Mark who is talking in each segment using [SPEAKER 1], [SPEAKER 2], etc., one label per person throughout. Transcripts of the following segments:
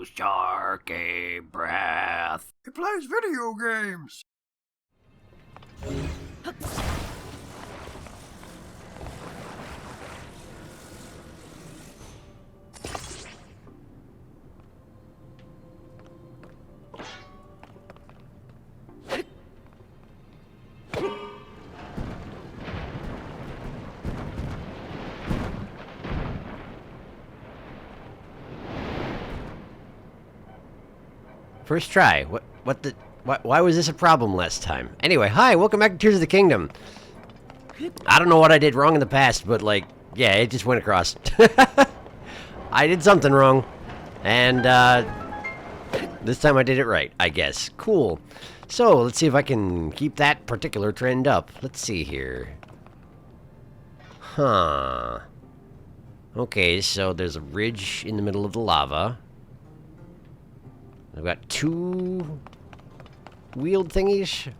[SPEAKER 1] SharkyBreath.
[SPEAKER 2] He plays video games.
[SPEAKER 3] First try. Why was this a problem last time? Anyway, hi, welcome back to Tears of the Kingdom. I don't know what I did wrong in the past, but like, yeah, it just went across. I did something wrong, and this time I did it right, I guess. Cool. So, let's see if I can keep that particular trend up. Let's see here. Huh. Okay, so there's a ridge in the middle of the lava. I've got two wheeled thingies.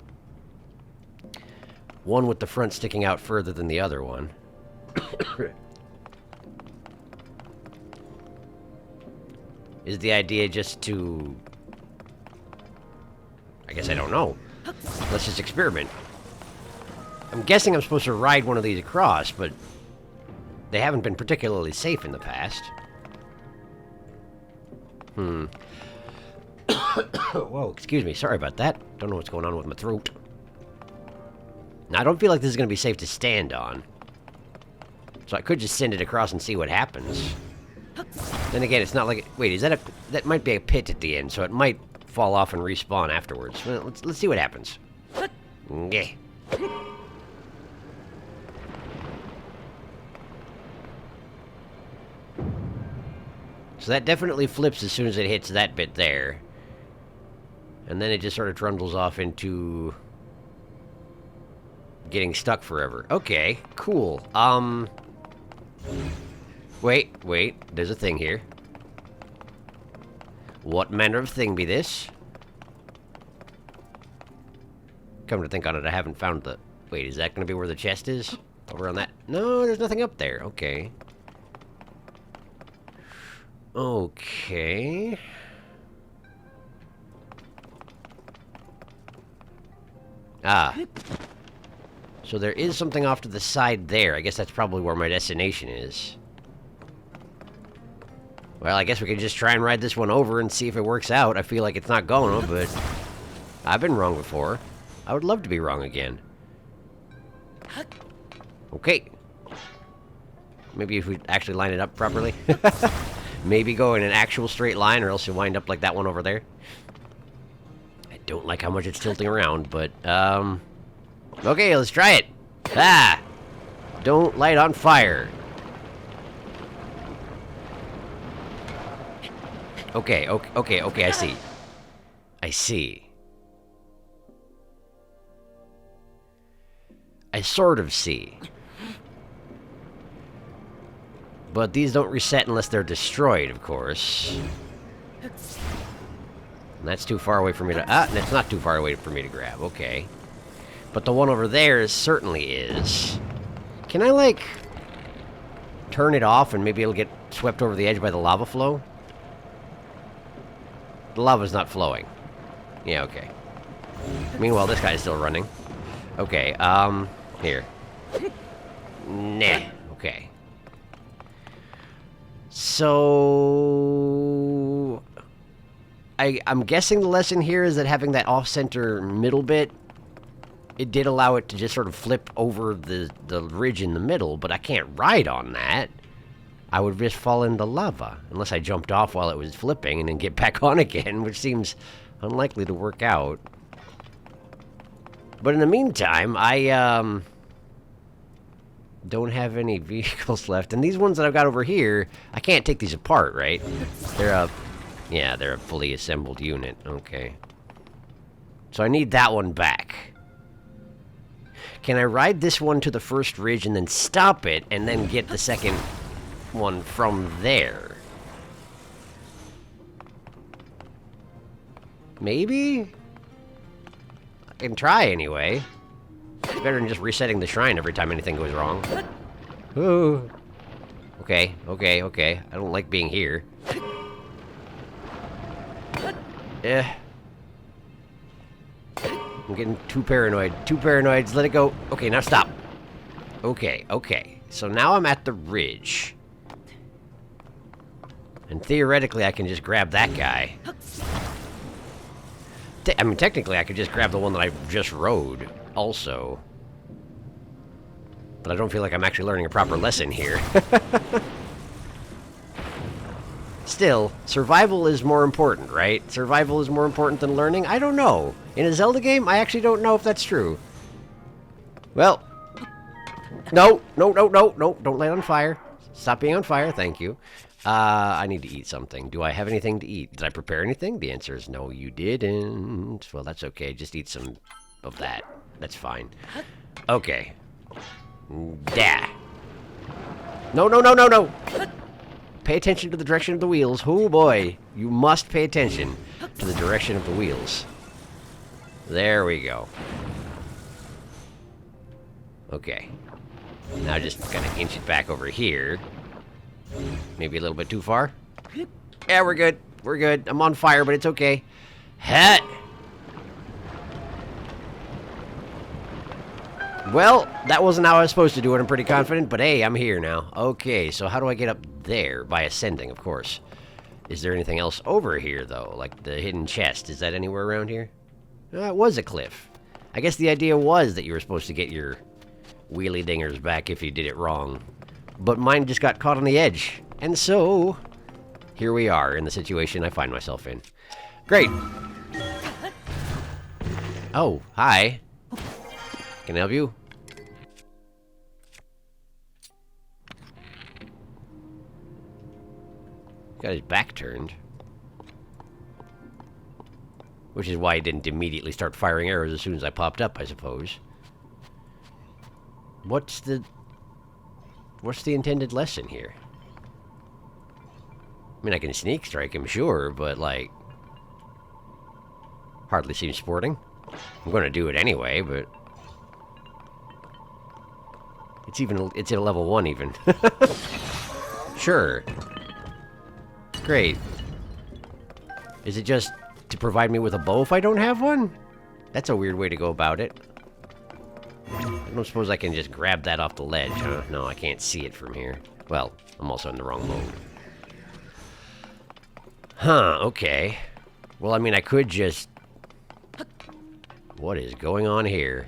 [SPEAKER 3] One with the front sticking out further than the other one. Is the idea just to... I guess I don't know. Let's just experiment. I'm guessing I'm supposed to ride one of these across, but they haven't been particularly safe in the past. Whoa, excuse me. Sorry about that. Don't know what's going on with my throat. Now, I don't feel like this is going to be safe to stand on. So I could just send it across and see what happens. Then again, it's not like... Wait, is that a... That might be a pit at the end, so it might fall off and respawn afterwards. Well, let's see what happens. Yeah. So that definitely flips as soon as it hits that bit there. And then it just sort of trundles off into... getting stuck forever. Okay, cool. Wait, there's a thing here. What manner of thing be this? Come to think on it, I haven't found the... Wait, is that gonna be where the chest is? Over on that... No, there's nothing up there. Okay. Okay... Ah. So there is something off to the side there. I guess that's probably where my destination is. Well, I guess we could just try and ride this one over and see if it works out. I feel like it's not going, but I've been wrong before. I would love to be wrong again. Okay. Maybe if we actually line it up properly. Maybe go in an actual straight line, or else you'll wind up like that one over there. I don't like how much it's tilting around, but, okay, let's try it. Ah! Don't light on fire. Okay, I see. I see. I sort of see. But these don't reset unless they're destroyed, of course. And that's too far away for me to... Ah, that's not too far away for me to grab. Okay. But the one over there certainly is. Can I, like... turn it off and maybe it'll get swept over the edge by the lava flow? The lava's not flowing. Yeah, okay. Meanwhile, this guy's still running. Okay, here. Nah. Okay. So... I'm guessing the lesson here is that having that off-center middle bit, it did allow it to just sort of flip over the ridge in the middle, but I can't ride on that. I would just fall into lava, unless I jumped off while it was flipping and then get back on again, which seems unlikely to work out. But in the meantime, I, don't have any vehicles left. And these ones that I've got over here, I can't take these apart, right? They're a fully assembled unit. Okay. So I need that one back. Can I ride this one to the first ridge and then stop it, and then get the second one from there? Maybe? I can try anyway. It's better than just resetting the shrine every time anything goes wrong. Ooh. Okay. I don't like being here. I'm getting too paranoid. Too paranoid. Let it go. Okay, now stop. Okay, okay. So now I'm at the ridge. And theoretically, I can just grab that guy. I mean, technically, I could just grab the one that I just rode, also. But I don't feel like I'm actually learning a proper lesson here. Still, survival is more important, right? Survival is more important than learning? I don't know. In a Zelda game, I actually don't know if that's true. Well. No, no, no, no, no. Don't light on fire. Stop being on fire, thank you. I need to eat something. Do I have anything to eat? Did I prepare anything? The answer is no, you didn't. Well, that's okay. Just eat some of that. That's fine. Okay. Da. No, no, no, no, no. Pay attention to the direction of the wheels. Oh, boy. You must pay attention to the direction of the wheels. There we go. Okay. Now just kind of inch it back over here. Maybe a little bit too far. Yeah, we're good. We're good. I'm on fire, but it's okay. Hat. Well, that wasn't how I was supposed to do it. I'm pretty confident, but hey, I'm here now. Okay, so how do I get up there? By ascending, of course. Is there anything else over here, though? Like the hidden chest. Is that anywhere around here? It was a cliff. I guess the idea was that you were supposed to get your wheelie dingers back if you did it wrong. But mine just got caught on the edge. And so, here we are in the situation I find myself in. Great. Oh, hi. Can I help you? Got his back turned. Which is why he didn't immediately start firing arrows as soon as I popped up, I suppose. What's the intended lesson here? I mean, I can sneak strike him, sure, but, like, hardly seems sporting. I'm gonna do it anyway, but it's at a level 1 even. Sure. Great. Is it just to provide me with a bow if I don't have one? That's a weird way to go about it. I don't suppose I can just grab that off the ledge, huh? No, I can't see it from here. Well, I'm also in the wrong mode. Huh, okay. Well, I mean, I could just... What is going on here?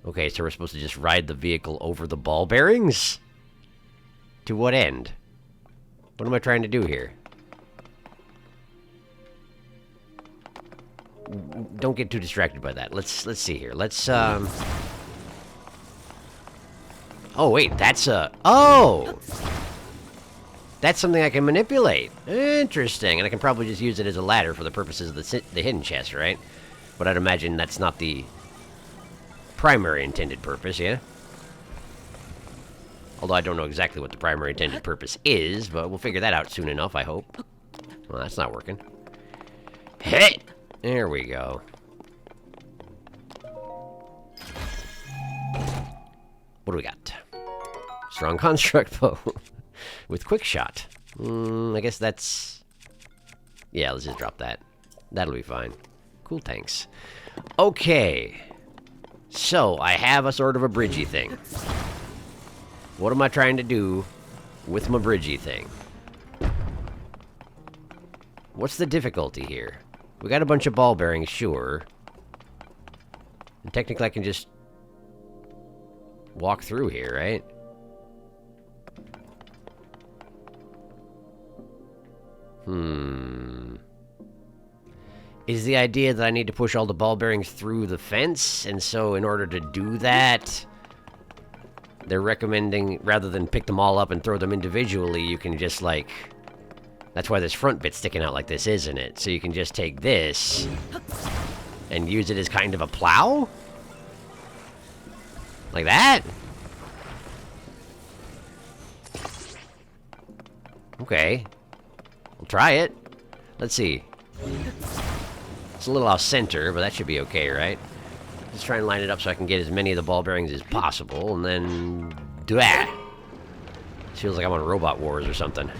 [SPEAKER 3] Okay, so we're supposed to just ride the vehicle over the ball bearings? To what end? What am I trying to do here? Don't get too distracted by that. Let's see here. Let's Oh wait, that's a... Oh! That's something I can manipulate. Interesting. And I can probably just use it as a ladder for the purposes of the hidden chest, right? But I'd imagine that's not the primary intended purpose, yeah? Although I don't know exactly what the primary intended purpose is, but we'll figure that out soon enough, I hope. Well, that's not working. Hey! There we go. What do we got? Strong construct bow. With quick shot. I guess that's... Yeah, let's just drop that. That'll be fine. Cool, thanks. Okay. So, I have a sort of a bridgey thing. What am I trying to do with my bridgey thing? What's the difficulty here? We got a bunch of ball bearings, sure. And technically I can just walk through here, right? Is the idea that I need to push all the ball bearings through the fence? And so in order to do that, they're recommending, rather than pick them all up and throw them individually, you can just, like... That's why this front bit's sticking out like this, isn't it? So you can just take this and use it as kind of a plow? Like that? Okay. We'll try it. Let's see. It's a little off center, but that should be okay, right? Just try and line it up so I can get as many of the ball bearings as possible, and then... do that. Feels like I'm on Robot Wars or something.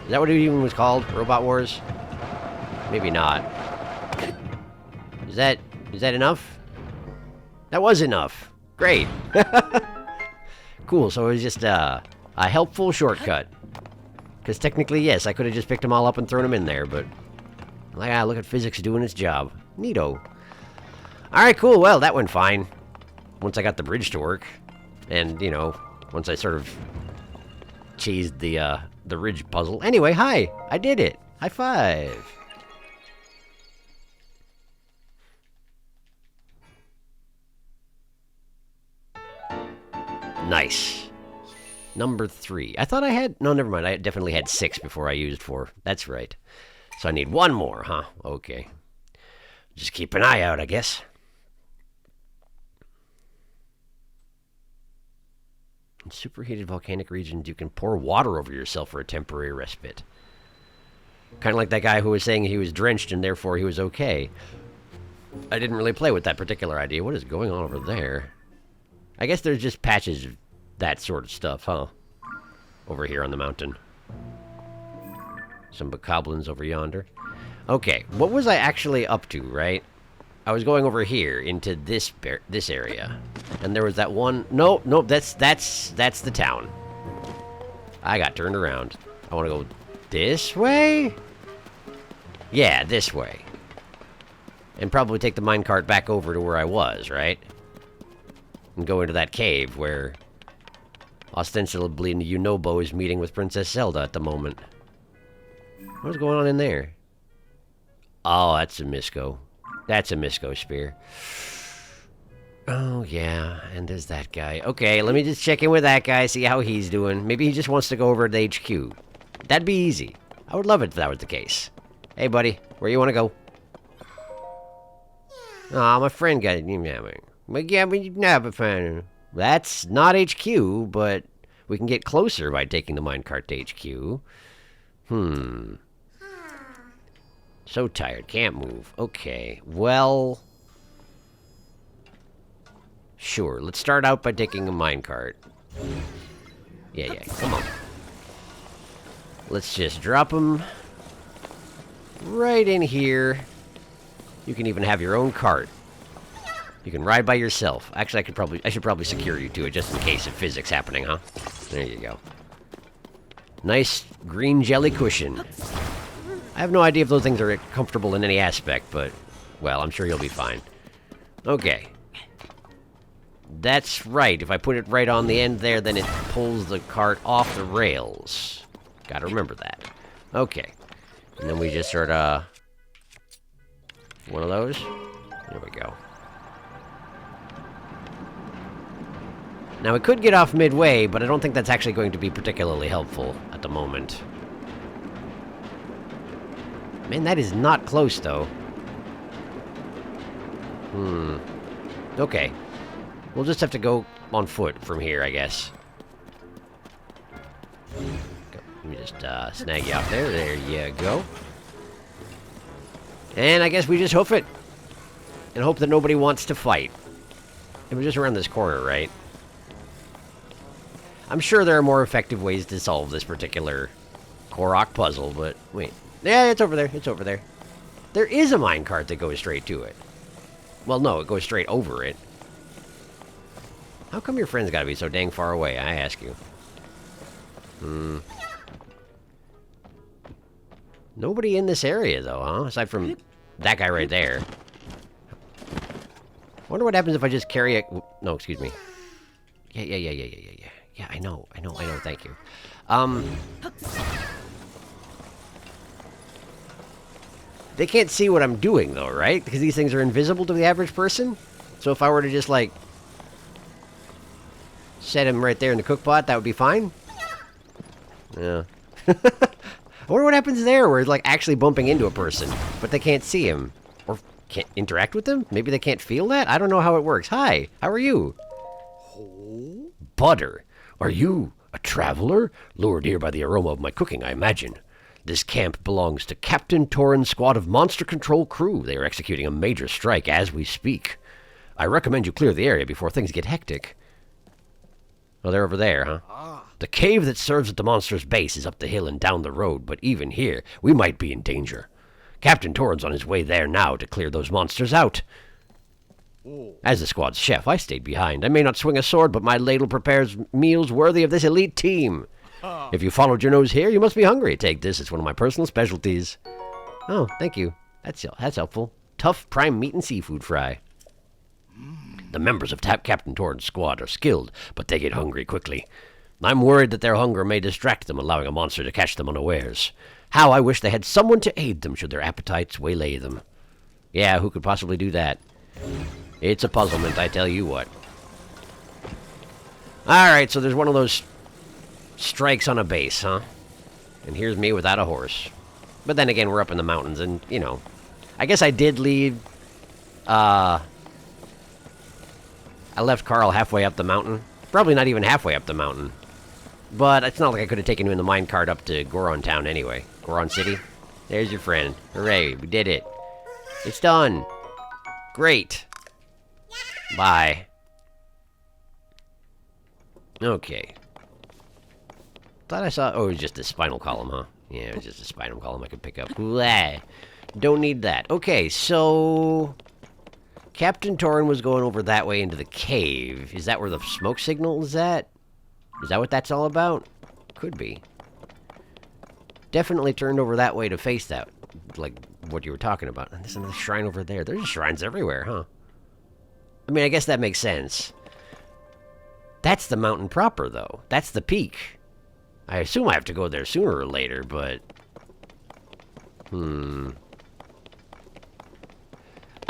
[SPEAKER 3] Is that what it even was called? Robot Wars? Maybe not. Is that enough? That was enough. Great. Cool, so it was just a helpful shortcut. Because technically, yes, I could have just picked them all up and thrown them in there, but... Like, look at physics doing its job. Neato. Alright, cool, well, that went fine. Once I got the bridge to work. And, you know, once I sort of... cheesed the ridge puzzle. Anyway, hi! I did it! High five! Nice. Number 3. I thought I had... No, never mind. I definitely had 6 before I used 4. That's right. So I need 1 more, huh? Okay. Just keep an eye out, I guess. In superheated volcanic regions, you can pour water over yourself for a temporary respite. Kind of like that guy who was saying he was drenched and therefore he was okay. I didn't really play with that particular idea. What is going on over there? I guess there's just patches of that sort of stuff, huh? Over here on the mountain. Some bokoblins over yonder. Okay, what was I actually up to, right? I was going over here into this area. And there was that one... No, that's the town. I got turned around. I want to go this way? Yeah, this way. And probably take the minecart back over to where I was, right? And go into that cave where ostensibly Yunobo is meeting with Princess Zelda at the moment. What's going on in there? Oh, that's a Misco. That's a Misco spear. Oh, yeah, and there's that guy. Okay, let me just check in with that guy, see how he's doing. Maybe he just wants to go over to HQ. That'd be easy. I would love it if that was the case. Hey, buddy, where you want to go? Aw, my friend got it. That's not HQ, but we can get closer by taking the minecart to HQ. So tired, can't move. Okay, well... Sure, let's start out by taking a minecart. Yeah, come on. Let's just drop them right in here. You can even have your own cart. You can ride by yourself. Actually, I should probably secure you to it just in case of physics happening, huh? There you go. Nice green jelly cushion. I have no idea if those things are comfortable in any aspect, but, well, I'm sure you'll be fine. Okay. That's right. If I put it right on the end there, then it pulls the cart off the rails. Gotta remember that. Okay. And then we just sort of... one of those. There we go. Now, we could get off midway, but I don't think that's actually going to be particularly helpful at the moment. Man, that is not close, though. Okay. We'll just have to go on foot from here, I guess. Let me just snag you off there. There you go. And I guess we just hoof it. And hope that nobody wants to fight. It was just around this corner, right? I'm sure there are more effective ways to solve this particular Korok puzzle, but wait. Yeah, it's over there. It's over there. There is a minecart that goes straight to it. Well, no, it goes straight over it. How come your friend's gotta be so dang far away, I ask you? Nobody in this area, though, huh? Aside from that guy right there. Wonder what happens if I just carry it... No, excuse me. Yeah. Yeah, I know, thank you. They can't see what I'm doing, though, right? Because these things are invisible to the average person? So if I were to just, like... set him right there in the cook pot, that would be fine? Yeah. I wonder what happens there, where it's, like, actually bumping into a person, but they can't see him. Or can't interact with them? Maybe they can't feel that? I don't know how it works. Hi, how are you? Butter. Are you a traveler? Lured here by the aroma of my cooking, I imagine. This camp belongs to Captain Torin's squad of monster control crew. They are executing a major strike as we speak. I recommend you clear the area before things get hectic. Oh, they're over there, huh? The cave that serves at the monster's base is up the hill and down the road, but even here, we might be in danger. Captain Torrance on his way there now to clear those monsters out. As the squad's chef, I stayed behind. I may not swing a sword, but my ladle prepares meals worthy of this elite team. If you followed your nose here, you must be hungry. Take this, it's one of my personal specialties. Oh, thank you. That's helpful. Tough prime meat and seafood fry. The members of Captain Torrance's squad are skilled, but they get hungry quickly. I'm worried that their hunger may distract them, allowing a monster to catch them unawares. How I wish they had someone to aid them should their appetites waylay them. Yeah, who could possibly do that? It's a puzzlement, I tell you what. Alright, so there's one of those strikes on a base, huh? And here's me without a horse. But then again, we're up in the mountains, and, you know, I guess I did leave, I left Carl halfway up the mountain. Probably not even halfway up the mountain. But it's not like I could have taken you in the minecart up to Goron Town anyway. Goron City. There's your friend. Hooray, we did it. It's done. Great. Bye. Okay. Thought I saw... Oh, it was just a spinal column, huh? Yeah, it was just a spinal column I could pick up. Blah. Don't need that. Okay, so... Captain Torrin was going over that way into the cave. Is that where the smoke signal is at? Is that what that's all about? Could be. Definitely turned over that way to face that. Like, what you were talking about. And there's another shrine over there. There's shrines everywhere, huh? I mean, I guess that makes sense. That's the mountain proper, though. That's the peak. I assume I have to go there sooner or later, but...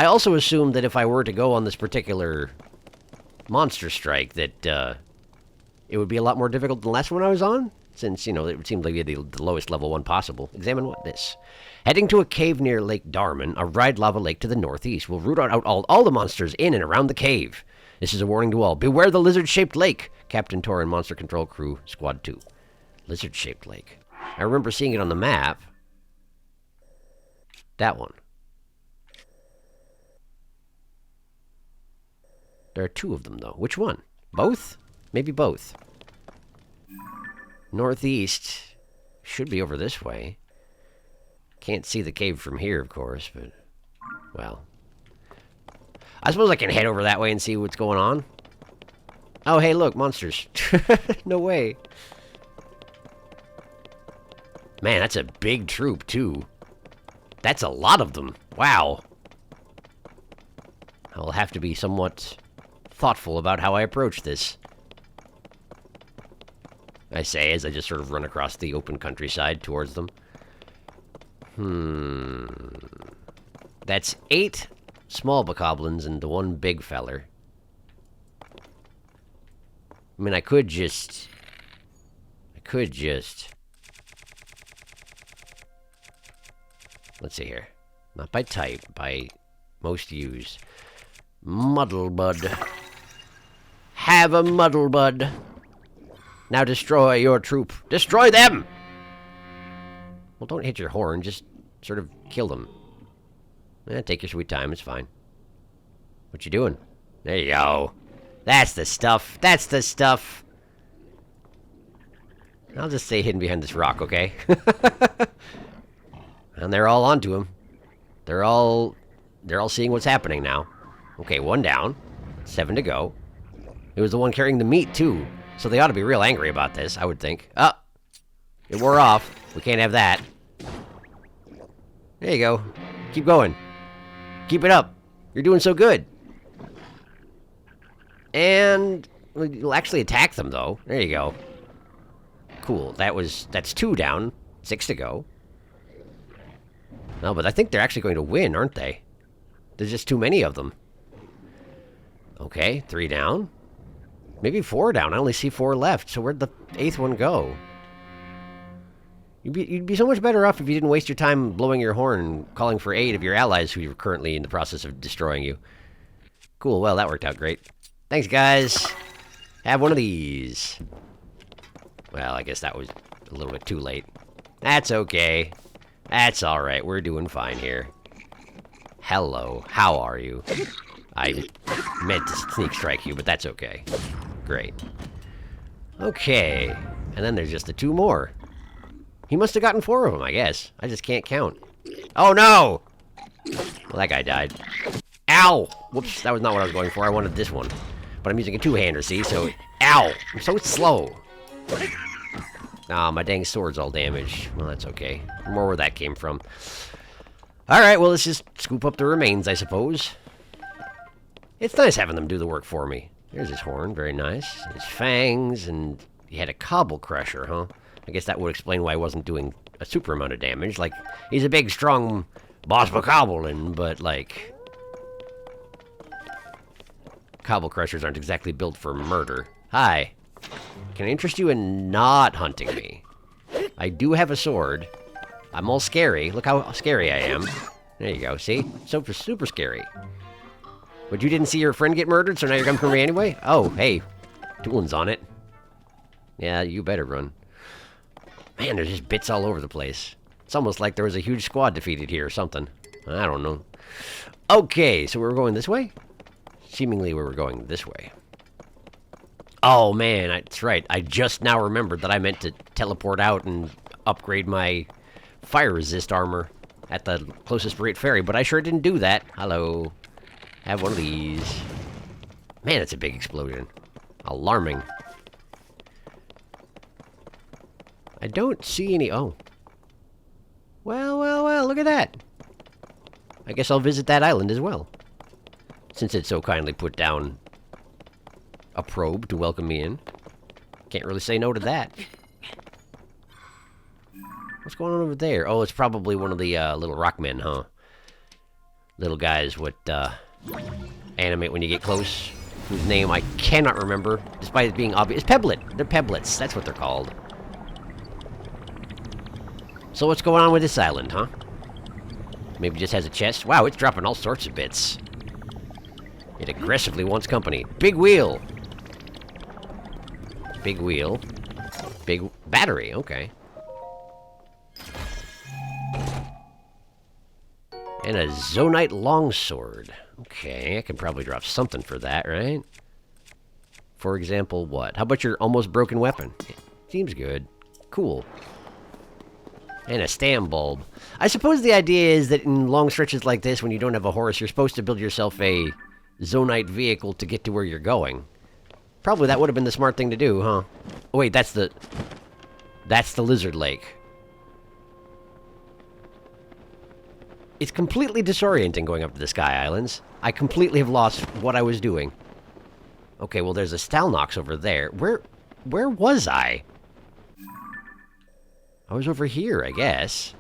[SPEAKER 3] I also assumed that if I were to go on this particular monster strike, that it would be a lot more difficult than the last one I was on, since, you know, it seemed like the lowest level one possible. Examine what this. Heading to a cave near Lake Darman, a ride lava lake to the northeast, will root out all the monsters in and around the cave. This is a warning to all. Beware the lizard-shaped lake. Captain Torrin, Monster Control Crew, Squad 2. Lizard-shaped lake. I remember seeing it on the map. That one. There are two of them, though. Which one? Both? Maybe both. Northeast. Should be over this way. Can't see the cave from here, of course, but... Well. I suppose I can head over that way and see what's going on. Oh, hey, look, monsters. No way. Man, that's a big troop, too. That's a lot of them. Wow. I'll have to be somewhat thoughtful about how I approach this. I say as I just sort of run across the open countryside towards them. That's 8 small bokoblins and the one big feller. I mean, I could just... Let's see here. Not by type, by most used. Muddlebud. Have a Muddlebud. Now destroy your troop. Destroy them! Well, don't hit your horn. Just sort of kill them. Take your sweet time. It's fine. What you doing? There you go. That's the stuff. That's the stuff. I'll just stay hidden behind this rock, okay? And they're all onto him. They're all seeing what's happening now. Okay, 1 down. 7 to go. It was the one carrying the meat, too. So they ought to be real angry about this, I would think. Oh! It wore off. We can't have that. There you go. Keep going. Keep it up. You're doing so good. And we'll actually attack them, though. There you go. Cool. That's 2 down. 6 to go. No, but I think they're actually going to win, aren't they? There's just too many of them. Okay, 3 down. Maybe 4 down. I only see 4 left. So where'd the 8th one go? You'd be so much better off if you didn't waste your time blowing your horn and calling for aid of your allies who are currently in the process of destroying you. Cool, well, that worked out great. Thanks, guys. Have one of these. Well, I guess that was a little bit too late. That's okay. That's alright. We're doing fine here. Hello. How are you? I meant to sneak strike you, but that's okay. Great. Okay. And then there's just the 2 more. He must have gotten 4 of them, I guess. I just can't count. Oh, no! Well, that guy died. Ow! Whoops, that was not what I was going for. I wanted this one. But I'm using a 2-hander, see? So, ow! I'm so slow. Ah, my dang sword's all damaged. Well, that's okay. More where that came from. Alright, well, let's just scoop up the remains, I suppose. It's nice having them do the work for me. There's his horn, very nice. His fangs, and he had a cobble crusher, huh? I guess that would explain why he wasn't doing a super amount of damage. Like, he's a big, strong boss bokoblin, but, like... Cobble crushers aren't exactly built for murder. Hi. Can I interest you in not hunting me? I do have a sword. I'm all scary. Look how scary I am. There you go, see? Super scary. But you didn't see your friend get murdered, so now you're coming for me anyway? Oh, hey. Toolin's on it. Yeah, you better run. Man, there's just bits all over the place. It's almost like there was a huge squad defeated here or something. I don't know. Okay, so we're going this way? Seemingly we were going this way. Oh, man, that's right. I just now remembered that I meant to teleport out and upgrade my fire resist armor at the closest rate ferry, but I sure didn't do that. Hello. Have one of these. Man, it's a big explosion. Alarming. I don't see any... Oh. Well, look at that. I guess I'll visit that island as well. Since it so kindly put down a probe to welcome me in. Can't really say no to that. What's going on over there? Oh, it's probably one of the little rock men, huh? Little guys what animate when you get close. Whose name I cannot remember, despite it being obvious. Pebblet. They're pebblets. That's what they're called. So what's going on with this island, huh? Maybe it just has a chest. Wow, it's dropping all sorts of bits. It aggressively wants company. Big wheel. Big wheel. Big battery. Okay. And a Zonite longsword. Okay, I can probably drop something for that, right? For example, what? How about your almost broken weapon? Seems good. Cool. And a stam bulb. I suppose the idea is that in long stretches like this, when you don't have a horse, you're supposed to build yourself a Zonite vehicle to get to where you're going. Probably that would have been the smart thing to do, huh? Oh, wait, that's the lizard lake. It's completely disorienting going up to the Sky Islands. I completely have lost what I was doing. Okay, well, there's a Stalnox over there. Where was I? I was over here, I guess.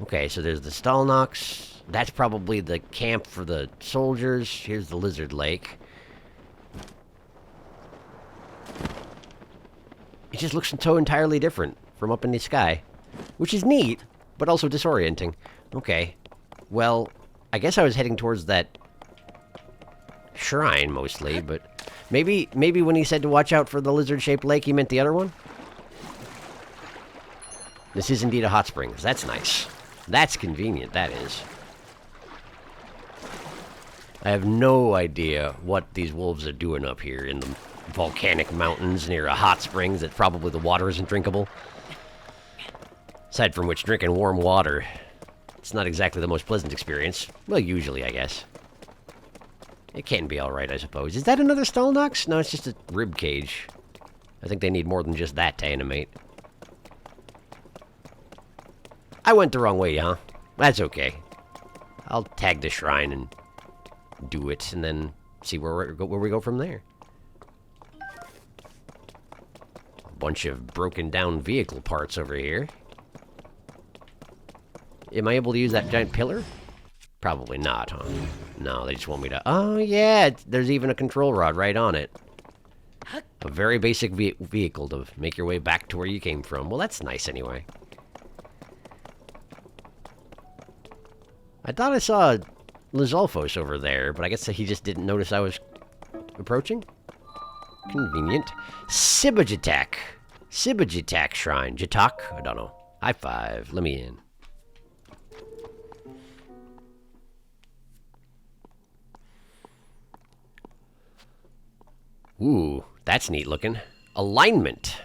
[SPEAKER 3] Okay, so there's the Stalnox. That's probably the camp for the soldiers. Here's the Lizard Lake. It just looks so entirely different from up in the sky. Which is neat, but also disorienting. Okay. Well, I guess I was heading towards that shrine, mostly, but... Maybe when he said to watch out for the lizard-shaped lake, he meant the other one? This is indeed a hot spring. That's nice. That's convenient, that is. I have no idea what these wolves are doing up here in the volcanic mountains near a hot springs that probably the water isn't drinkable. Aside from which, drinking warm water, it's not exactly the most pleasant experience. Well, usually, I guess. It can be alright, I suppose. Is that another Stalnox? No, it's just a rib cage. I think they need more than just that to animate. I went the wrong way, huh? That's okay. I'll tag the shrine and do it, and then see where we go from there. A bunch of broken down vehicle parts over here. Am I able to use that giant pillar? Probably not, huh? No, they just want me to... Oh, yeah, there's even a control rod right on it. A very basic vehicle to make your way back to where you came from. Well, that's nice anyway. I thought I saw Lizalfos over there, but I guess he just didn't notice I was approaching? Convenient. Sibajatak. Sibajatak Shrine. Jatak? I don't know. High five. Let me in. Ooh, that's neat looking. Alignment.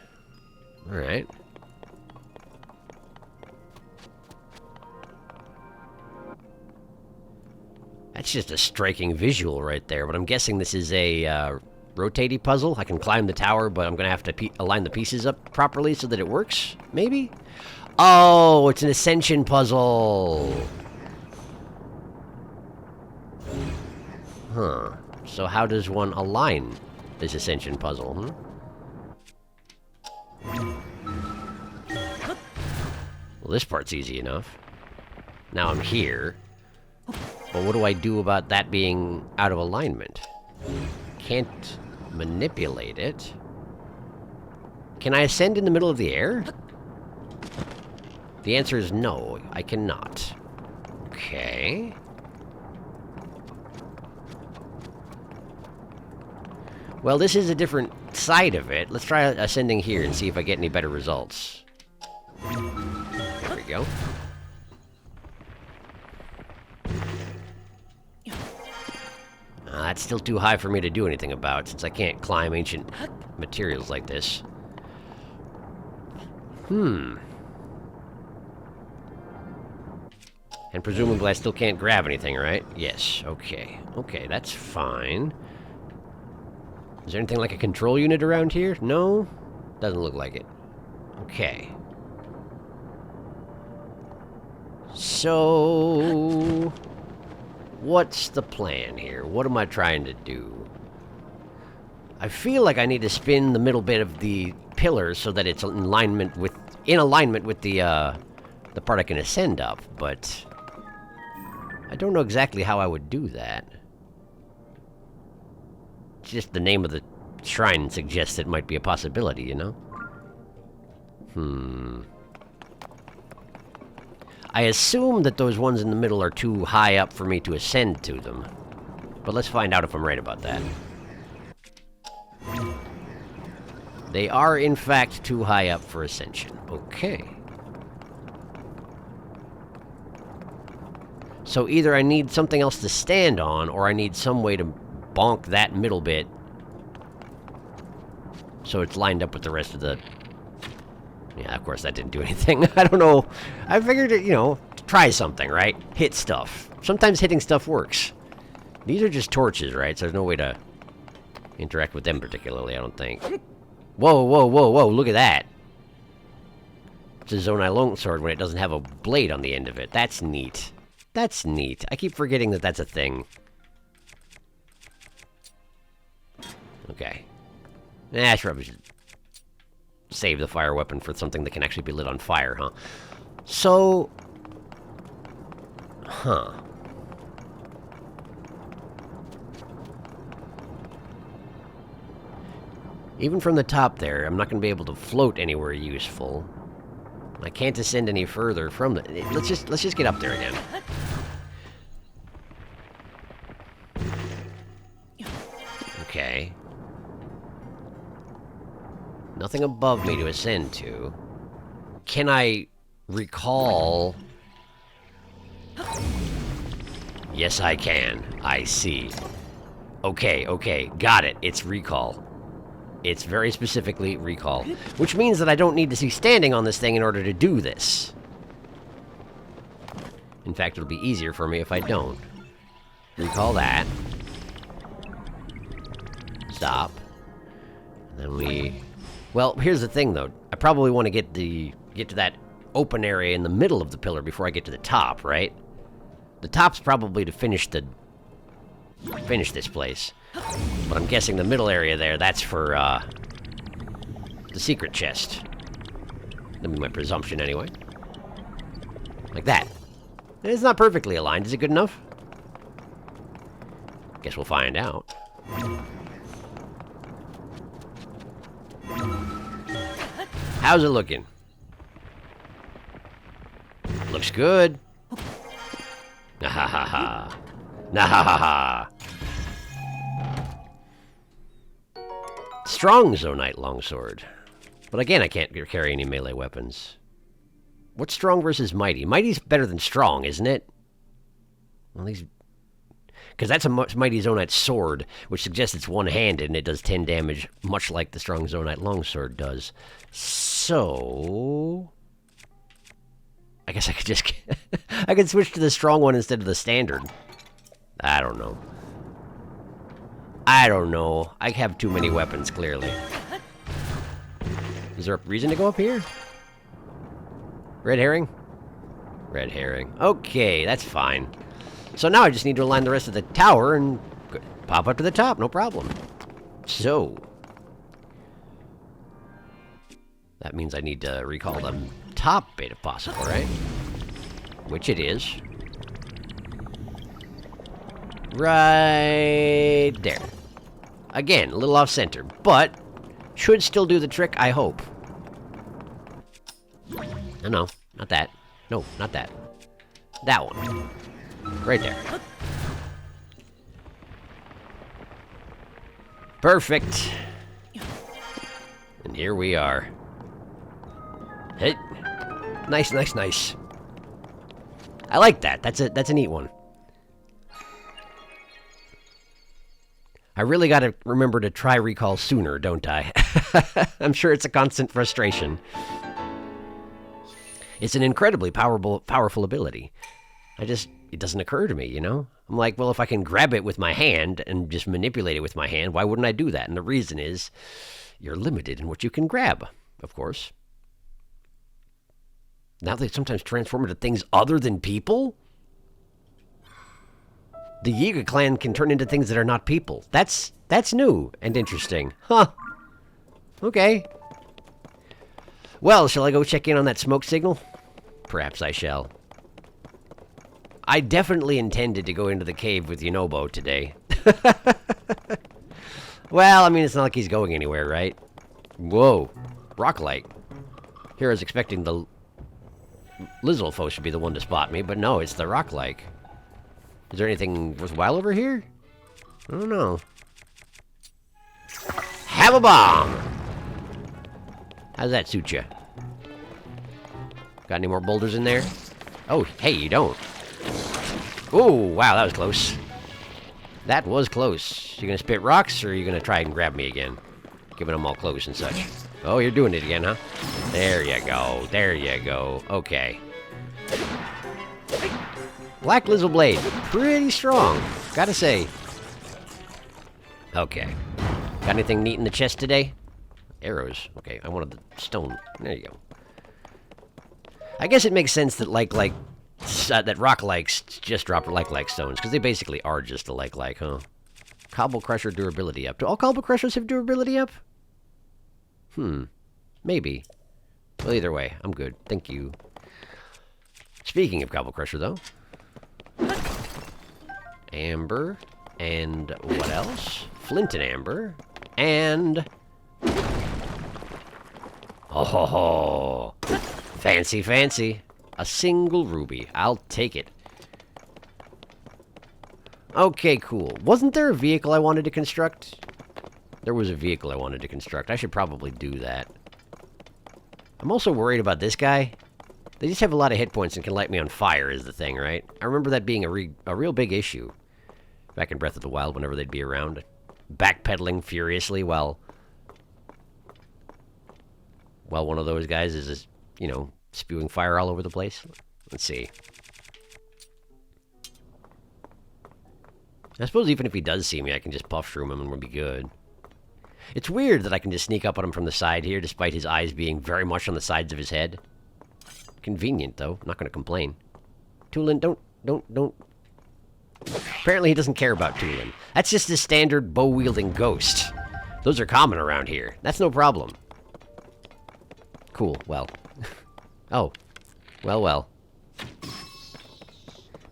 [SPEAKER 3] Alright. That's just a striking visual right there, but I'm guessing this is a rotating puzzle. I can climb the tower, but I'm going to have to align the pieces up properly so that it works, maybe? Oh, it's an ascension puzzle. Huh. So how does one align this ascension puzzle, Well, this part's easy enough. Now I'm here. But what do I do about that being out of alignment? Can't manipulate it. Can I ascend in the middle of the air? The answer is no, I cannot. Okay. Well, this is a different side of it. Let's try ascending here and see if I get any better results. There we go. That's still too high for me to do anything about, since I can't climb ancient materials like this. And presumably I still can't grab anything, right? Yes, okay. Okay, that's fine. Is there anything like a control unit around here? No? Doesn't look like it. Okay. So... what's the plan here? What am I trying to do? I feel like I need to spin the middle bit of the pillar so that it's in alignment with the part I can ascend up, but I don't know exactly how I would do that. Just the name of the shrine suggests it might be a possibility, you know? I assume that those ones in the middle are too high up for me to ascend to them. But let's find out if I'm right about that. They are, in fact, too high up for ascension. Okay. So either I need something else to stand on, or I need some way to bonk that middle bit so it's lined up with the rest of the... Yeah, of course that didn't do anything. I don't know. I figured, try something, right? Hit stuff. Sometimes hitting stuff works. These are just torches, right? So there's no way to interact with them particularly, I don't think. Whoa, whoa, whoa, whoa, look at that. It's a Zonai longsword when it doesn't have a blade on the end of it. That's neat. That's neat. I keep forgetting that that's a thing. Okay. I probably should save the fire weapon for something that can actually be lit on fire, huh? So... Even from the top there, I'm not going to be able to float anywhere useful. I can't ascend any further from the... Let's just get up there again. Okay. Nothing above me to ascend to. Can I recall... Yes, I can. I see. Okay, okay. Got it. It's recall. It's very specifically recall. Which means that I don't need to see standing on this thing in order to do this. In fact, it'll be easier for me if I don't. Recall that. Stop. And then we... Well, here's the thing, though. I probably want to get to that open area in the middle of the pillar before I get to the top, right? The top's probably to finish this place. But I'm guessing the middle area there, that's for, the secret chest. That'd be my presumption, anyway. Like that. It's not perfectly aligned. Is it good enough? Guess we'll find out. How's it looking? Looks good. Nahahaha. Nahahaha. Strong Zonite longsword. But again, I can't carry any melee weapons. What's strong versus mighty? Mighty's better than strong, isn't it? Well, these... Because that's a mighty Zonite sword, which suggests it's one-handed and it does 10 damage, much like the strong Zonite longsword does. So... I guess I could just... I could switch to the strong one instead of the standard. I don't know. I don't know. I have too many weapons, clearly. Is there a reason to go up here? Red herring? Red herring. Okay, that's fine. So now I just need to align the rest of the tower and pop up to the top, no problem. So... that means I need to recall the top bit if possible, right? Which it is. Right there. Again, a little off-center, but should still do the trick, I hope. No, not that. No, not that. That one. Right there. Perfect. And here we are. Hey. Nice, nice, nice. I like that. That's a neat one. I really gotta remember to try recall sooner, don't I? I'm sure it's a constant frustration. It's an incredibly powerful ability. It doesn't occur to me, you know? I'm like, well, if I can grab it with my hand and just manipulate it with my hand, why wouldn't I do that? And the reason is, you're limited in what you can grab, of course. Now they sometimes transform into things other than people? The Yiga clan can turn into things that are not people. That's new and interesting. Huh. Okay. Well, shall I go check in on that smoke signal? Perhaps I shall. I definitely intended to go into the cave with Yunobo today. Well, I mean, it's not like he's going anywhere, right? Whoa. Rock light. Here I was expecting the Lizalfo should be the one to spot me, but no, it's the rock like. Is there anything worthwhile over here? I don't know. Have a bomb! How's that suit you? Got any more boulders in there? Oh, hey, you don't. Oh, wow, that was close. That was close. You gonna spit rocks, or are you gonna try and grab me again? Giving them all close and such. Oh, you're doing it again, huh? There you go. There you go. Okay. Black Lizzle Blade. Pretty strong, gotta say. Okay. Got anything neat in the chest today? Arrows. Okay, I wanted the stone. There you go. I guess it makes sense that that rock-likes just drop like stones, because they basically are just a like, huh? Cobble Crusher durability up. Do all Cobble Crushers have durability up? Maybe. Well, either way, I'm good. Thank you. Speaking of Cobble Crusher, though. Amber. And what else? Flint and amber. And... oh, ho, ho. Fancy, fancy. A single ruby. I'll take it. Okay, cool. Wasn't there a vehicle I wanted to construct? There was a vehicle I wanted to construct. I should probably do that. I'm also worried about this guy. They just have a lot of hit points and can light me on fire is the thing, right? I remember that being a real big issue back in Breath of the Wild whenever they'd be around. Backpedaling furiously while one of those guys is just, you know, spewing fire all over the place. Let's see. I suppose even if he does see me, I can just puff shroom him and we'll be good. It's weird that I can just sneak up on him from the side here, despite his eyes being very much on the sides of his head. Convenient, though. I'm not going to complain. Tulin, don't... Apparently he doesn't care about Tulin. That's just a standard bow-wielding ghost. Those are common around here. That's no problem. Cool, well. Oh. Well.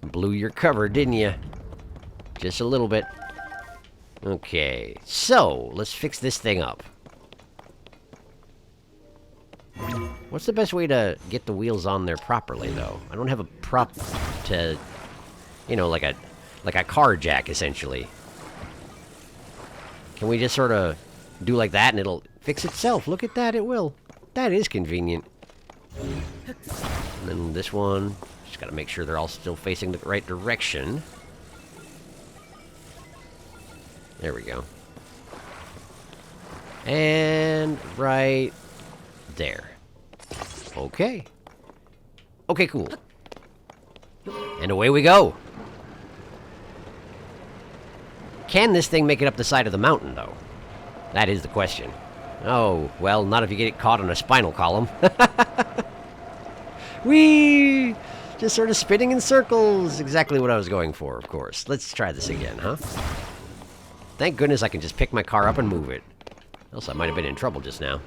[SPEAKER 3] Blew your cover, didn't you? Just a little bit. Okay, so, let's fix this thing up. What's the best way to get the wheels on there properly, though? I don't have a prop to, you know, like a car jack, essentially. Can we just sort of do like that and it'll fix itself? Look at that, it will. That is convenient. And then this one, just gotta make sure they're all still facing the right direction. There we go. And right there. Okay. Okay, cool. And away we go. Can this thing make it up the side of the mountain, though? That is the question. Oh, well, not if you get caught on a spinal column. Whee! Just sort of spinning in circles. Exactly what I was going for, of course. Let's try this again, huh? Thank goodness I can just pick my car up and move it. Else I might have been in trouble just now.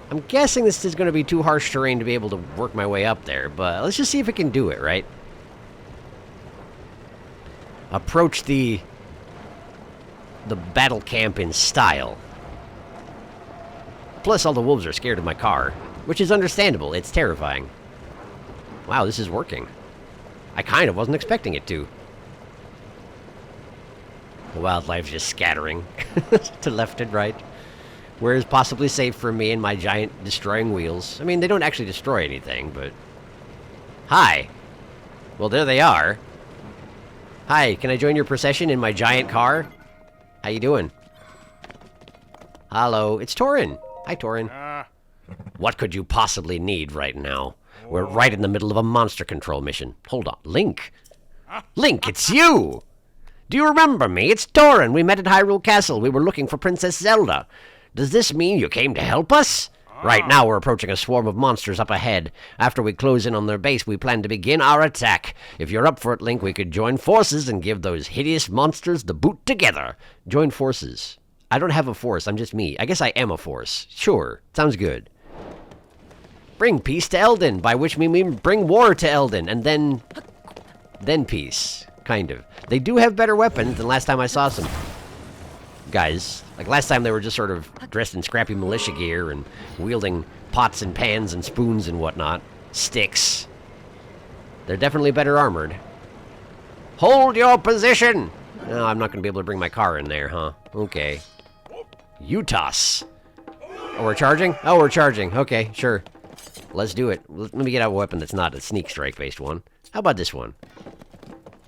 [SPEAKER 3] I'm guessing this is going to be too harsh terrain to be able to work my way up there, but let's just see if it can do it, right? Approach the battle camp in style. Plus, all the wolves are scared of my car, which is understandable. It's terrifying. Wow, this is working. I kind of wasn't expecting it to. The wildlife's just scattering to left and right. Where is possibly safe for me and my giant destroying wheels? I mean, they don't actually destroy anything, but... Hi. Well, there they are. Hi, can I join your procession in my giant car? How you doing? Hello, it's Torin. Hi, Torin. What could you possibly need right now? We're right in the middle of a monster control mission. Hold on, Link. Link, it's you! Do you remember me? It's Torin. We met at Hyrule Castle. We were looking for Princess Zelda. Does this mean you came to help us? Right now we're approaching a swarm of monsters up ahead. After we close in on their base, we plan to begin our attack. If you're up for it, Link, we could join forces and give those hideous monsters the boot together. Join forces. I don't have a force, I'm just me. I guess I am a force. Sure, sounds good. Bring peace to Eldin, by which we mean bring war to Eldin, and then peace. Kind of. They do have better weapons than last time I saw some guys. Like last time they were just sort of dressed in scrappy militia gear and wielding pots and pans and spoons and whatnot. Sticks. They're definitely better armored. Hold your position! No, I'm not going to be able to bring my car in there, huh? Okay. Utas. Oh, we're charging? Oh, we're charging. Okay, sure. Let's do it. Let me get out a weapon that's not a sneak strike-based one. How about this one?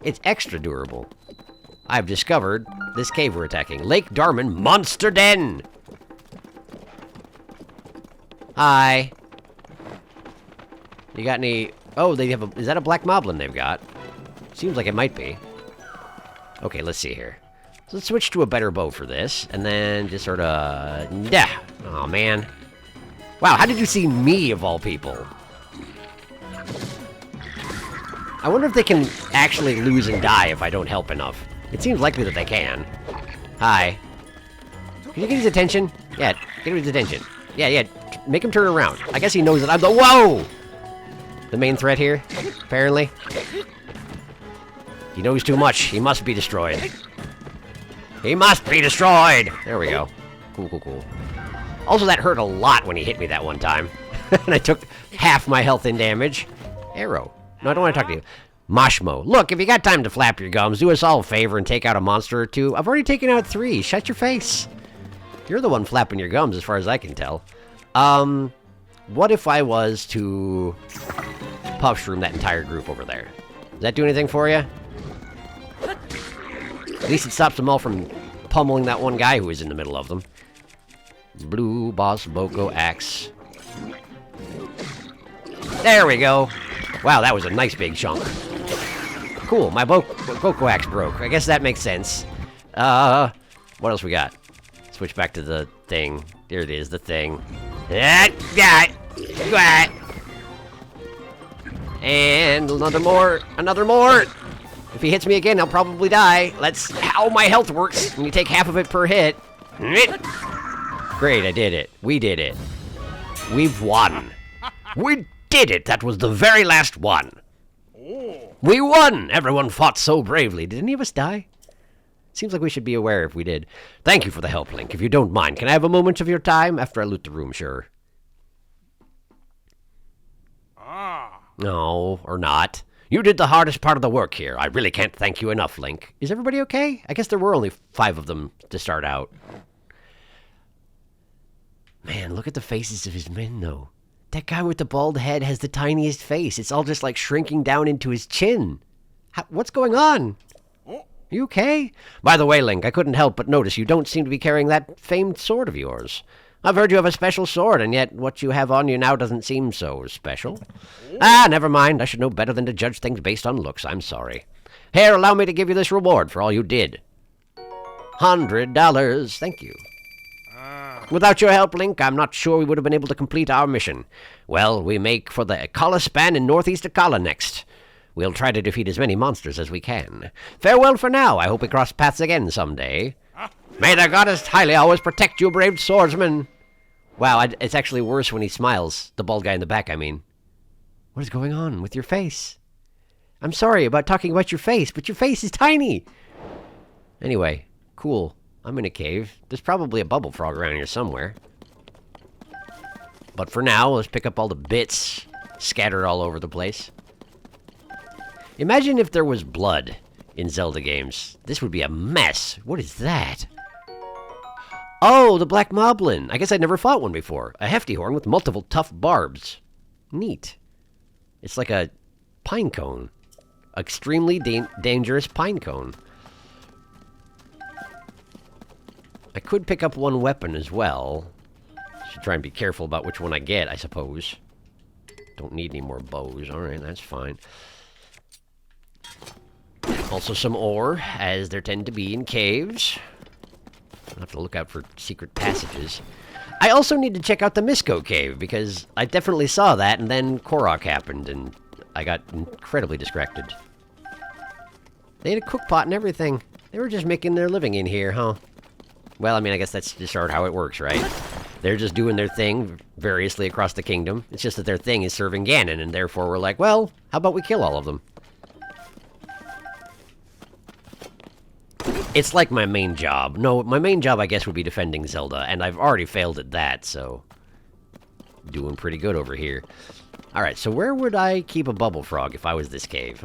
[SPEAKER 3] It's extra durable. I've discovered this cave we're attacking. Lake Darman Monster Den! Hi. You got any... Oh, they have a... Is that a black moblin they've got? Seems like it might be. Okay, let's see here. So let's switch to a better bow for this, and then just sort of... Yeah. Oh, man. Wow, how did you see me, of all people? I wonder if they can actually lose and die if I don't help enough. It seems likely that they can. Hi. Can you get his attention? Yeah, get his attention. Yeah, make him turn around. I guess he knows that I'm the... Whoa! The main threat here, apparently. He knows too much. He must be destroyed. He must be destroyed! There we go. Cool. Also, that hurt a lot when he hit me that one time. And I took half my health in damage. Arrow. No, I don't want to talk to you. Moshmo. Look, if you got time to flap your gums, do us all a favor and take out a monster or two. I've already taken out 3. Shut your face. You're the one flapping your gums, as far as I can tell. What if I was to puffshroom that entire group over there? Does that do anything for you? At least it stops them all from pummeling that one guy who was in the middle of them. Blue Boss Boko Axe. There we go. Wow, that was a nice big chunk. Cool, my Boko Axe broke. I guess that makes sense. What else we got? Switch back to the thing. There it is, the thing. And another more. If he hits me again, I'll probably die. Let's how my health works when you take half of it per hit. Great, I did it. We did it. We've won. We did it. That was the very last one. We won. Everyone fought so bravely. Did any of us die? Seems like we should be aware if we did. Thank you for the help, Link. If you don't mind, can I have a moment of your time after I loot the room? Sure. No, or not. You did the hardest part of the work here. I really can't thank you enough, Link. Is everybody okay? I guess there were only 5 of them to start out. Man, look at the faces of his men, though. That guy with the bald head has the tiniest face. It's all just like shrinking down into his chin. What's going on? You okay? By the way, Link, I couldn't help but notice you don't seem to be carrying that famed sword of yours. I've heard you have a special sword, and yet what you have on you now doesn't seem so special. Ah, never mind. I should know better than to judge things based on looks. I'm sorry. Here, allow me to give you this reward for all you did. $100. Thank you. Without your help, Link, I'm not sure we would have been able to complete our mission. Well, we make for the Akala span in northeast Akala next. We'll try to defeat as many monsters as we can. Farewell for now. I hope we cross paths again someday. May the goddess Hylia always protect you, brave swordsman. Wow, it's actually worse when he smiles. The bald guy in the back, I mean. What is going on with your face? I'm sorry about talking about your face, but your face is tiny. Anyway, cool. I'm in a cave. There's probably a bubble frog around here somewhere. But for now, let's pick up all the bits scattered all over the place. Imagine if there was blood in Zelda games. This would be a mess. What is that? Oh, the black moblin. I guess I'd never fought one before. A hefty horn with multiple tough barbs. Neat. It's like a pine cone. Extremely dangerous pine cone. I could pick up one weapon as well. Should try and be careful about which one I get, I suppose. Don't need any more bows. Alright, that's fine. Also some ore, as there tend to be in caves. I'll have to look out for secret passages. I also need to check out the Misko cave, because I definitely saw that, and then Korok happened, and I got incredibly distracted. They had a cook pot and everything. They were just making their living in here, huh? Well, I mean, I guess that's just sort of how it works, right? They're just doing their thing variously across the kingdom. It's just that their thing is serving Ganon, and therefore we're like, well, how about we kill all of them? It's like my main job. No, my main job, I guess, would be defending Zelda, and I've already failed at that, so... doing pretty good over here. Alright, so where would I keep a bubble frog if I was this cave,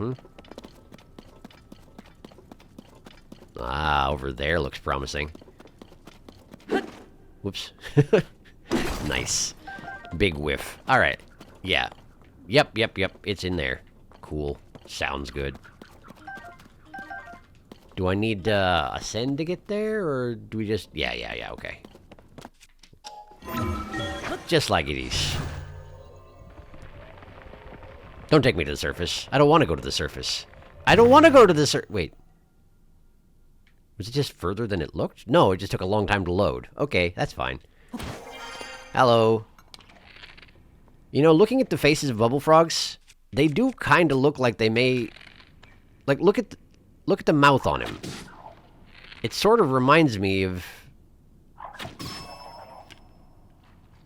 [SPEAKER 3] Ah, over there looks promising. Whoops. Nice. Big whiff. Alright. Yeah. Yep. It's in there. Cool. Sounds good. Do I need to ascend to get there, or do we just... Yeah, okay. Just like it is. Don't take me to the surface. I don't want to go to the surface. I don't want to go to the Wait. Was it just further than it looked? No, it just took a long time to load. Okay, that's fine. Hello. You know, looking at the faces of bubble frogs, they do kind of look like they may... Like, look at the mouth on him. It sort of reminds me of...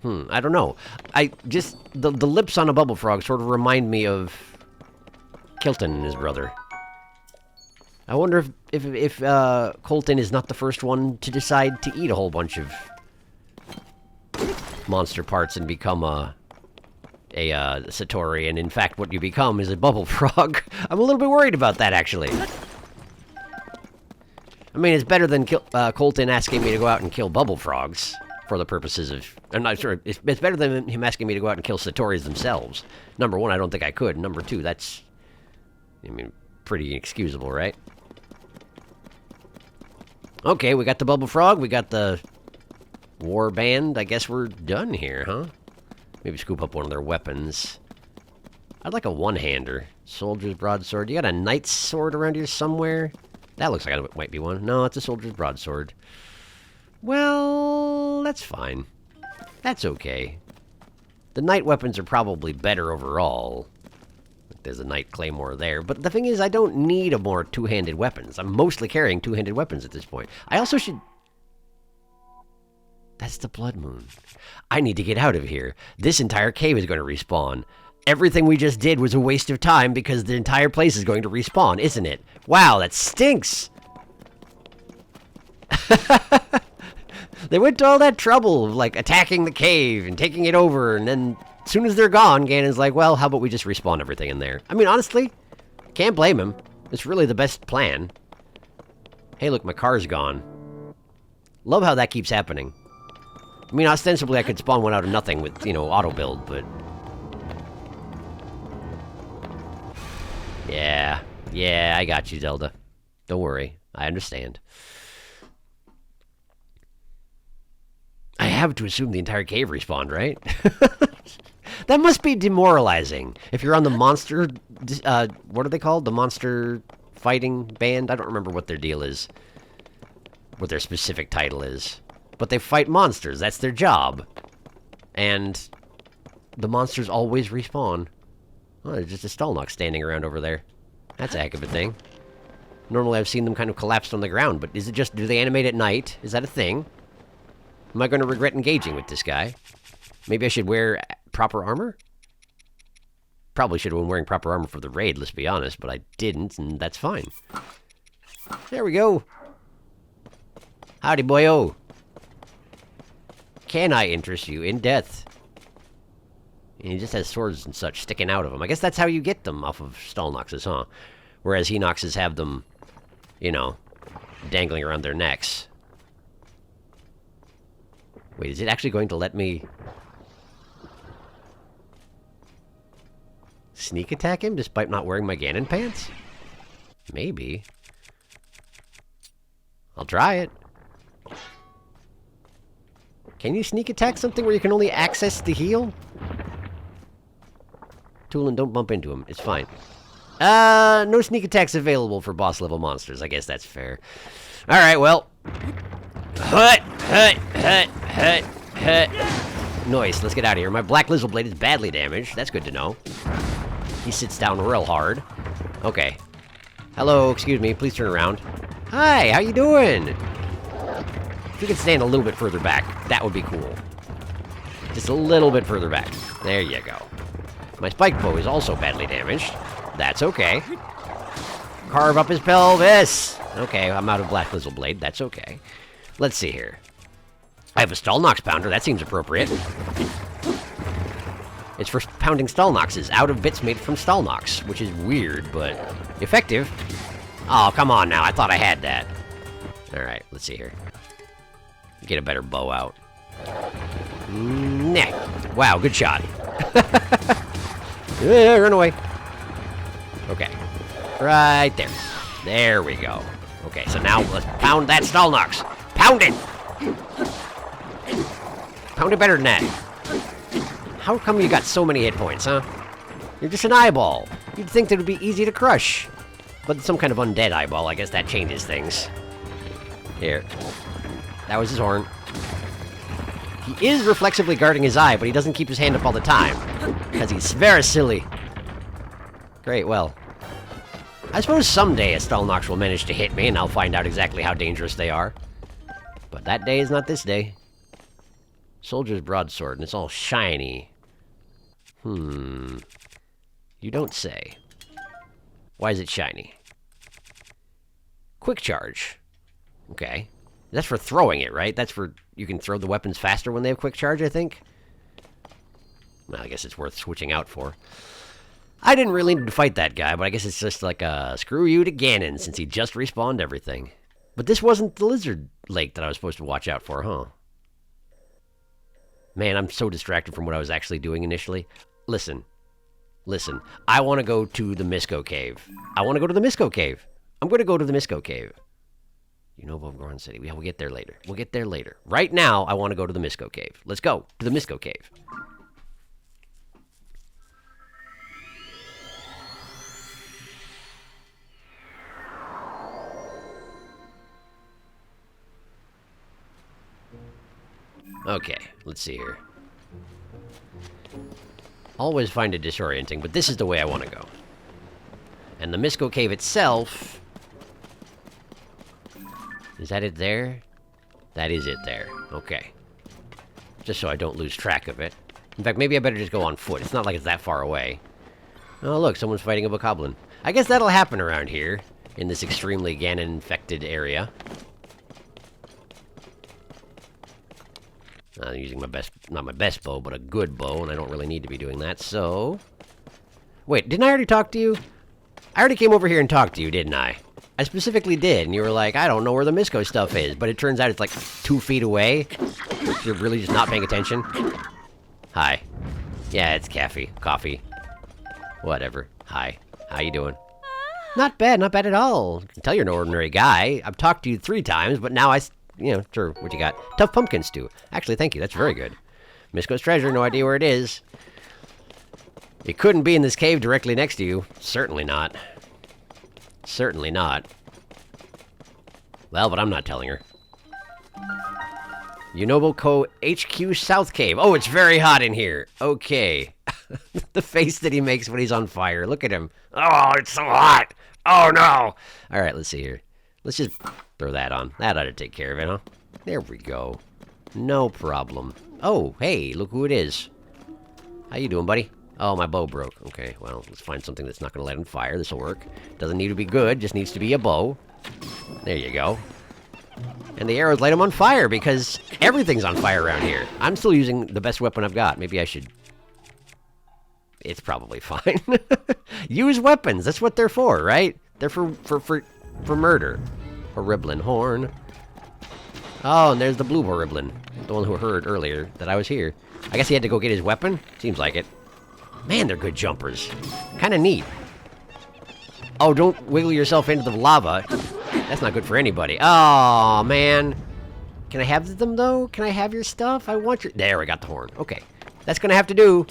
[SPEAKER 3] I don't know. The lips on a bubble frog sort of remind me of Kilton and his brother. I wonder if Colton is not the first one to decide to eat a whole bunch of monster parts and become a Satori, and in fact what you become is a bubble frog. I'm a little bit worried about that, actually. I mean, it's better than Colton asking me to go out and kill bubble frogs for the purposes of... I'm not sure. It's better than him asking me to go out and kill Satoris themselves. Number one, I don't think I could. Number two, that's... I mean, pretty inexcusable, right? Okay, we got the bubble frog. We got the war band. I guess we're done here, huh? Maybe scoop up one of their weapons. I'd like a one-hander. Soldier's broadsword. You got a knight's sword around here somewhere? That looks like it might be one. No, it's a soldier's broadsword. Well, that's fine. That's okay. The knight weapons are probably better overall. There's a knight claymore there. But the thing is, I don't need a more two-handed weapons. I'm mostly carrying two-handed weapons at this point. I also should... That's the blood moon. I need to get out of here. This entire cave is going to respawn. Everything we just did was a waste of time because the entire place is going to respawn, isn't it? Wow, that stinks! They went to all that trouble of, like, attacking the cave and taking it over, and then as soon as they're gone, Ganon's like, well, how about we just respawn everything in there? I mean, honestly, can't blame him. It's really the best plan. Hey, look, my car's gone. Love how that keeps happening. I mean, ostensibly, I could spawn one out of nothing with, you know, auto-build, but... Yeah, I got you, Zelda. Don't worry. I understand. I have to assume the entire cave respawned, right? That must be demoralizing. If you're on the monster... what are they called? The monster fighting band? I don't remember what their deal is. What their specific title is. But they fight monsters. That's their job. And the monsters always respawn. Oh, there's just a Stalnox standing around over there. That's a heck of a thing. Normally I've seen them kind of collapsed on the ground, but is it just... do they animate at night? Is that a thing? Am I going to regret engaging with this guy? Maybe I should wear proper armor? Probably should have been wearing proper armor for the raid, let's be honest, but I didn't, and that's fine. There we go. Howdy, boyo. Can I interest you in death? And he just has swords and such sticking out of him. I guess that's how you get them off of Stalnoxes, huh? Whereas Henoxes have them, you know, dangling around their necks. Wait, is it actually going to let me... sneak attack him despite not wearing my Ganon pants? Maybe. I'll try it. Can you sneak attack something where you can only access the heal? Toolin, don't bump into him. It's fine. No sneak attacks available for boss level monsters. I guess that's fair. Alright, well. Hut, hut, hut, hut, hut. Nice, let's get out of here. My Black Lizzle Blade is badly damaged. That's good to know. He sits down real hard. Okay. Hello, excuse me, please turn around. Hi, how you doing? If you could stand a little bit further back, that would be cool. Just a little bit further back. There you go. My spike bow is also badly damaged. That's okay. Carve up his pelvis! Okay, I'm out of Black Lizzle Blade. That's okay. Let's see here. I have a Stalnox Pounder. That seems appropriate. It's for pounding Stalnoxes out of bits made from Stalnox, which is weird, but effective. Oh, come on now. I thought I had that. Alright, let's see here. Get a better bow out. Nah. Wow, good shot. Yeah, run away. Okay. Right there. There we go. Okay, so now let's pound that Stalnox. Pound it! Pound it better than that. How come you got so many hit points, huh? You're just an eyeball. You'd think that it would be easy to crush. But some kind of undead eyeball, I guess that changes things. Here. That was his horn. He is reflexively guarding his eye, but he doesn't keep his hand up all the time. Because he's very silly. Great, well. I suppose someday a Stalnox will manage to hit me, and I'll find out exactly how dangerous they are. But that day is not this day. Soldier's broadsword, and it's all shiny. You don't say. Why is it shiny? Quick charge. Okay. That's for throwing it, right? That's for... you can throw the weapons faster when they have quick charge, I think? Well, I guess it's worth switching out for. I didn't really need to fight that guy, but I guess it's just like a screw you to Ganon, since he just respawned everything. But this wasn't the lizard lake that I was supposed to watch out for, huh? Man, I'm so distracted from what I was actually doing initially. Listen. Listen. I want to go to the Misco Cave. I want to go to the Misco Cave. I'm going to go to the Misco Cave. You know about Goron City. Yeah, we'll get there later. We'll get there later. Right now, I want to go to the Misco Cave. Let's go to the Misco Cave. Okay, let's see here. Always find it disorienting, but this is the way I want to go. And the Misco Cave itself... is that it there? That is it there. Okay. Just so I don't lose track of it. In fact, maybe I better just go on foot. It's not like it's that far away. Oh, look, someone's fighting a bokoblin. I guess that'll happen around here, in this extremely Ganon-infected area. I'm using my best, not my best bow, but a good bow, and I don't really need to be doing that, so... Wait, didn't I already talk to you? I already came over here and talked to you, didn't I? I specifically did, and you were like, I don't know where the Misco stuff is, but it turns out it's like 2 feet away. You're really just not paying attention. Hi. Yeah, it's Coffee. Whatever. Hi. How you doing? Not bad at all. I can tell you're an ordinary guy. I've talked to you 3 times, but now sure, what you got? Tough pumpkin stew. Actually, thank you, that's very good. Misko's treasure, no idea where it is. It couldn't be in this cave directly next to you. Certainly not. Certainly not. Well, but I'm not telling her. Unobo Co. HQ South Cave. Oh, it's very hot in here. Okay. The face that he makes when he's on fire. Look at him. Oh, it's so hot. Oh, no. All right, let's see here. Let's just throw that on. That ought to take care of it, huh? There we go. No problem. Oh, hey, look who it is. How you doing, buddy? Oh, my bow broke. Okay, well, let's find something that's not going to let him fire. This'll work. Doesn't need to be good, just needs to be a bow. There you go. And the arrows light him on fire because everything's on fire around here. I'm still using the best weapon I've got. Maybe I should... It's probably fine. Use weapons. That's what they're for, right? They're for murder. Horriblin horn. Oh, and there's the blue Horriblin. The one who heard earlier that I was here. I guess he had to go get his weapon? Seems like it. Man, they're good jumpers. Kind of neat. Oh, don't wiggle yourself into the lava. That's not good for anybody. Oh, man. Can I have them, though? Can I have your stuff? I want your... There, I got the horn. Okay. That's gonna have to do.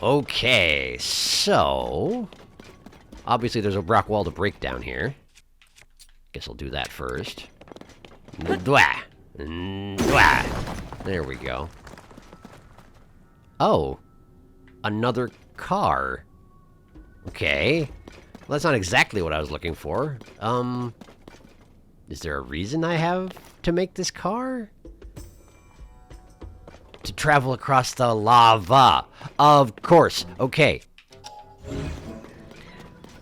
[SPEAKER 3] Okay, so... Obviously, there's a rock wall to break down here. Guess I'll do that first. Dwah. Dwah. There we go. Oh. Another car. Okay. Well, that's not exactly what I was looking for. Is there a reason I have to make this car? To travel across the lava. Of course. Okay.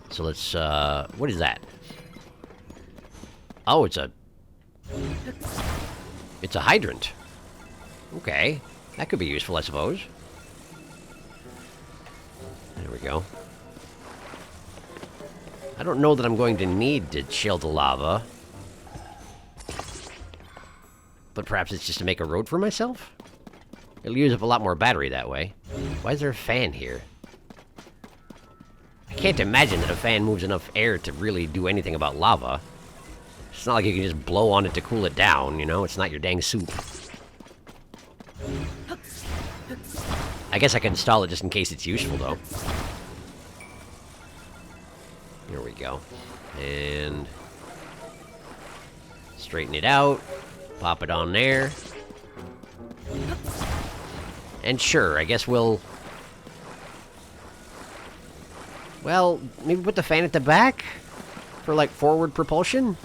[SPEAKER 3] So let's, what is that? Oh, it's a hydrant. Okay. That could be useful, I suppose. There we go. I don't know that I'm going to need to chill the lava. But perhaps it's just to make a road for myself? It'll use up a lot more battery that way. Why is there a fan here? I can't imagine that a fan moves enough air to really do anything about lava. It's not like you can just blow on it to cool it down, you know? It's not your dang soup. I guess I can install it just in case it's useful, though. Here we go. And... straighten it out. Pop it on there. And sure, I guess we'll... Well, maybe put the fan at the back? For, like, forward propulsion?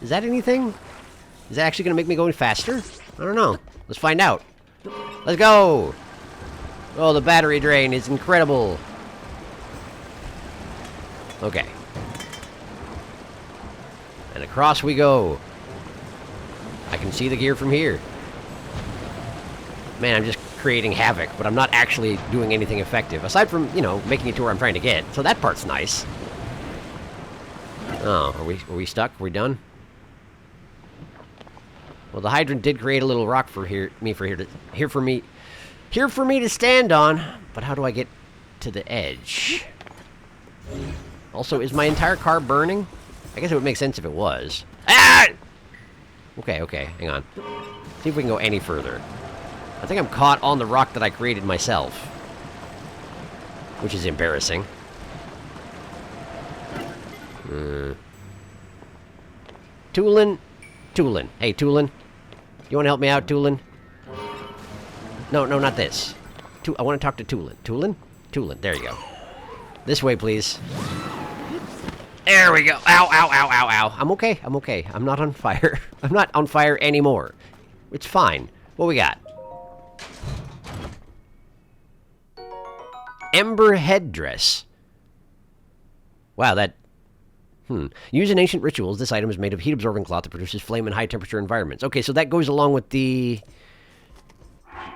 [SPEAKER 3] Is that anything? Is that actually gonna make me go faster? I don't know. Let's find out. Let's go! Oh, the battery drain is incredible. Okay. And across we go. I can see the gear from here. Man, I'm just creating havoc, but I'm not actually doing anything effective. Aside from, you know, making it to where I'm trying to get. So that part's nice. Oh, are we stuck? Are we done? Well, the hydrant did create a little rock for here for me to stand on. But how do I get to the edge? Also, is my entire car burning? I guess it would make sense if it was. Ah! Okay, hang on. See if we can go any further. I think I'm caught on the rock that I created myself. Which is embarrassing. Toolin. Hey, Toolin. You want to help me out, Toolin? No, not this. I want to talk to Toolin. Toolin, there you go. This way, please. There we go. Ow. I'm okay. I'm not on fire. I'm not on fire anymore. It's fine. What we got? Ember headdress. Wow, that... Used in ancient rituals, this item is made of heat-absorbing cloth that produces flame in high-temperature environments. Okay, so that goes along with the...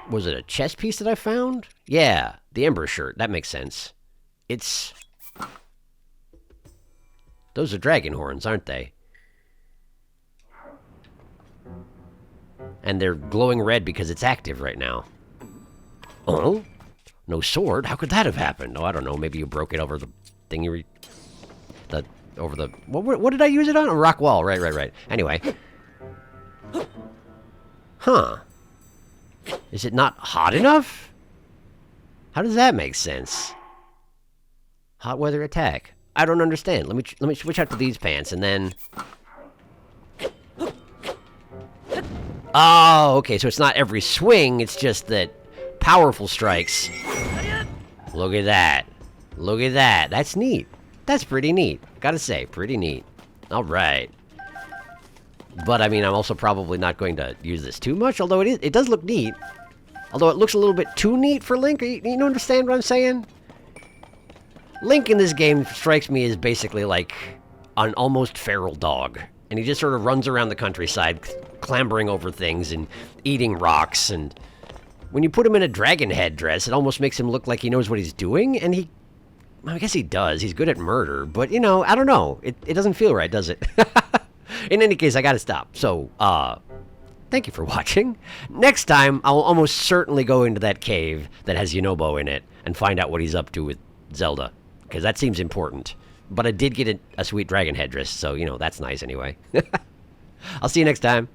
[SPEAKER 3] Was it a chest piece that I found? Yeah, the Ember shirt. That makes sense. It's... Those are dragon horns, aren't they? And they're glowing red because it's active right now. Oh? No sword? How could that have happened? Oh, I don't know. Maybe you broke it over the thing you were... over the... What did I use it on? A rock wall. Right. Anyway. Huh. Is it not hot enough? How does that make sense? Hot weather attack. I don't understand. Let me switch out to these pants and then... Oh, okay, so it's not every swing, it's just that powerful strikes. Look at that. Look at that. That's neat. That's pretty neat. Gotta say, pretty neat. Alright. But, I mean, I'm also probably not going to use this too much, although it does look neat. Although it looks a little bit too neat for Link. You understand what I'm saying? Link in this game strikes me as basically like an almost feral dog. And he just sort of runs around the countryside, clambering over things and eating rocks. And when you put him in a dragon head dress, it almost makes him look like he knows what he's doing. And I guess he does. He's good at murder. But, you know, I don't know. It doesn't feel right, does it? In any case, I gotta stop. So, thank you for watching. Next time, I'll almost certainly go into that cave that has Yunobo in it and find out what he's up to with Zelda. Because that seems important. But I did get a sweet dragon headdress, so, you know, that's nice anyway. I'll see you next time.